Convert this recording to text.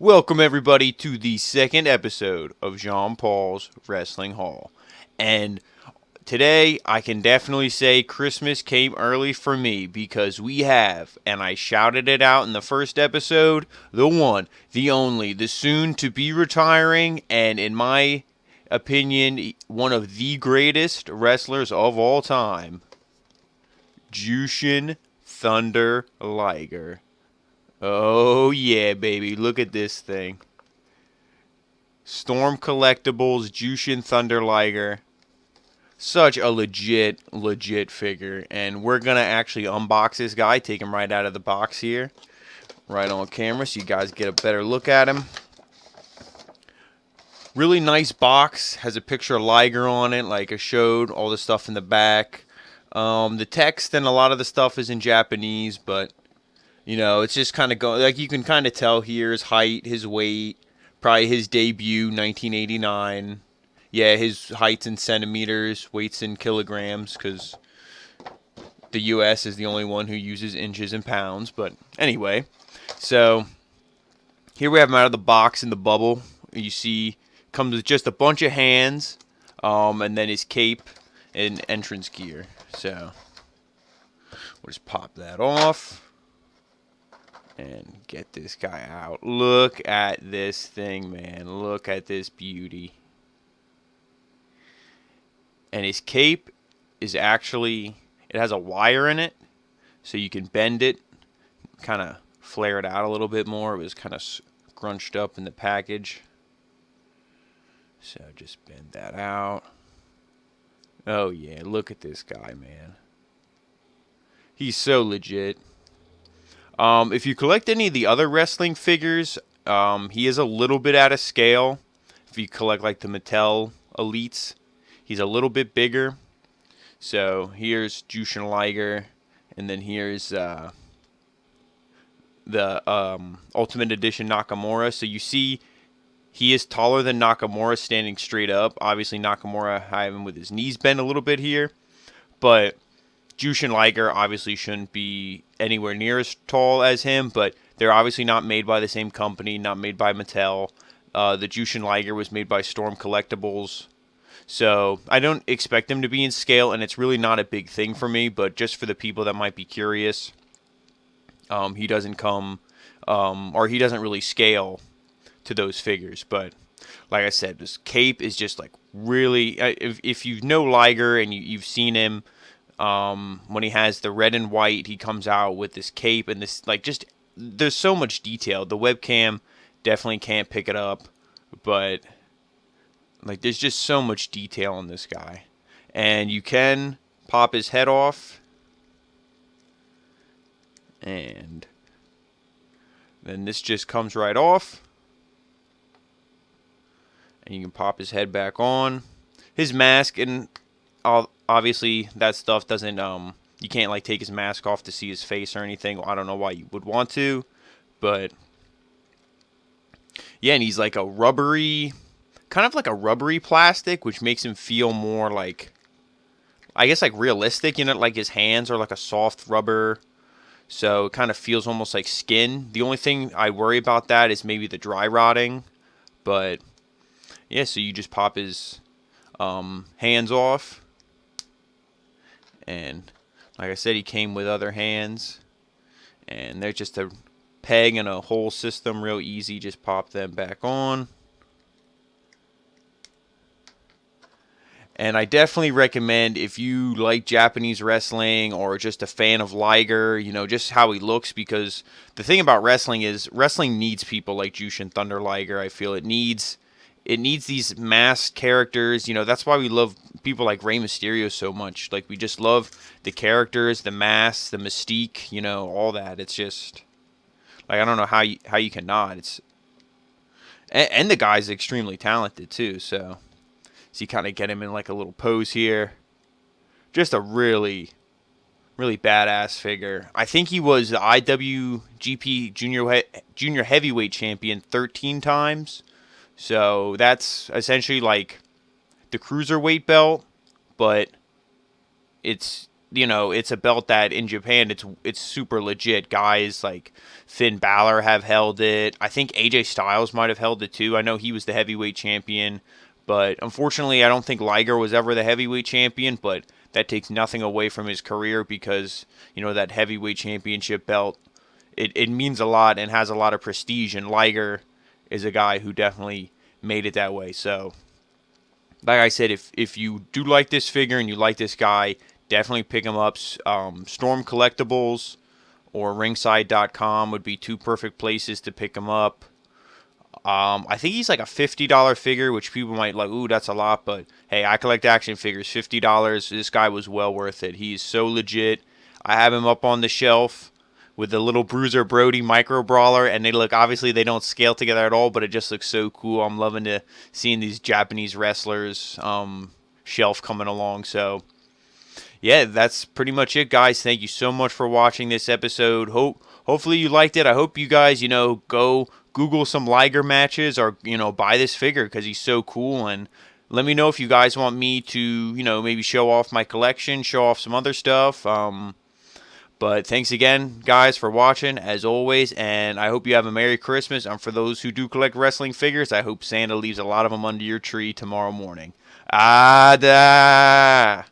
Welcome everybody to the second episode of Jean Paul's Wrestling Hall. And today I can definitely say Christmas came early for me because we have, and I shouted it out in the first episode, the one, the only, the soon to be retiring, and in my opinion, one of the greatest wrestlers of all time, Jushin Thunder Liger. Oh, yeah, baby. Look at this thing. Storm Collectibles, Jushin Thunder Liger. Such a legit figure. And we're going to actually unbox this guy, take him right out of the box here. Right on camera so you guys get a better look at him. Really nice box. Has a picture of Liger on it, like I showed. All the stuff in the back. The text and a lot of the stuff is in Japanese, but you know, it's just kind of going, like you can kind of tell here his height, his weight, probably his debut, 1989. Yeah, his heights in centimeters, weights in kilograms, because the U.S. is the only one who uses inches and pounds. But anyway, so here we have him out of the box in the bubble. You see, comes with just a bunch of hands, and then his cape and entrance gear. So we'll just pop that off. And get this guy out. Look at this thing, man. Look at this beauty. And his cape is actually, it has a wire in it, so you can bend it, kind of flare it out a little bit more. It was kind of scrunched up in the package. So just bend that out. Oh yeah, look at this guy, man. He's so legit. If you collect any of the other wrestling figures, he is a little bit out of scale. If you collect like the Mattel Elites, he's a little bit bigger. So here's Jushin Liger, and then here's the Ultimate Edition Nakamura. So you see he is taller than Nakamura standing straight up. Obviously Nakamura had him with his knees bent a little bit here, but Jushin Liger obviously shouldn't be anywhere near as tall as him, but they're obviously not made by the same company, not made by Mattel. The Jushin Liger was made by Storm Collectibles. So I don't expect him to be in scale, and it's really not a big thing for me, but just for the people that might be curious, he doesn't come, or he doesn't really scale to those figures. But like I said, this cape is just like really, if you know Liger and you've seen him, when he has the red and white, he comes out with this cape and this, like, just, there's so much detail. The webcam definitely can't pick it up, but, like, there's just so much detail on this guy. And you can pop his head off, and then this just comes right off, and you can pop his head back on. His mask, and obviously that stuff doesn't, you can't like take his mask off to see his face or anything. I don't know why you would want to, but yeah, and he's like a rubbery, kind of like a rubbery plastic, which makes him feel more like, I guess, like realistic, you know, like his hands are like a soft rubber, so it kind of feels almost like skin. The only thing I worry about that is maybe the dry rotting, but yeah, so you just pop his hands off. And like I said, he came with other hands, and they're just a peg and a hole system, real easy. Just pop them back on. And I definitely recommend, if you like Japanese wrestling or just a fan of Liger, you know, just how he looks, because the thing about wrestling is wrestling needs people like Jushin Thunder Liger. I feel it needs these masked characters. You know, that's why we love people like Rey Mysterio so much. Like, we just love the characters, the masks, the mystique, you know, all that. It's just, like, I don't know how you cannot. It's, and the guy's extremely talented too, so you kind of get him in like a little pose here. Just a really badass figure. I think he was the IWGP Junior Heavyweight Champion 13 times. So that's essentially like the cruiserweight belt, but it's it's a belt that in Japan it's super legit. Guys like Finn Balor have held it. I think AJ Styles might have held it too. I know he was the heavyweight champion, but unfortunately, I don't think Liger was ever the heavyweight champion. But that takes nothing away from his career because that heavyweight championship belt it means a lot and has a lot of prestige. And Liger is a guy who definitely made it that way. So, like I said, if you do like this figure and you like this guy, definitely pick him up. Storm Collectibles or Ringside.com would be two perfect places to pick him up. I think he's like a $50 figure, which people might like, ooh, that's a lot, but hey, I collect action figures. $50. This guy was well worth it. He's so legit. I have him up on the shelf with the little Bruiser Brody micro brawler, and obviously they don't scale together at all, but it just looks so cool. I'm loving seeing these Japanese wrestlers shelf coming along. So yeah, that's pretty much it, guys. Thank you so much for watching this episode. Hopefully you liked it. I hope you guys, go Google some Liger matches or, buy this figure because he's so cool. And let me know if you guys want me to, maybe show off my collection, show off some other stuff. But thanks again, guys, for watching, as always. And I hope you have a Merry Christmas. And for those who do collect wrestling figures, I hope Santa leaves a lot of them under your tree tomorrow morning. Ada!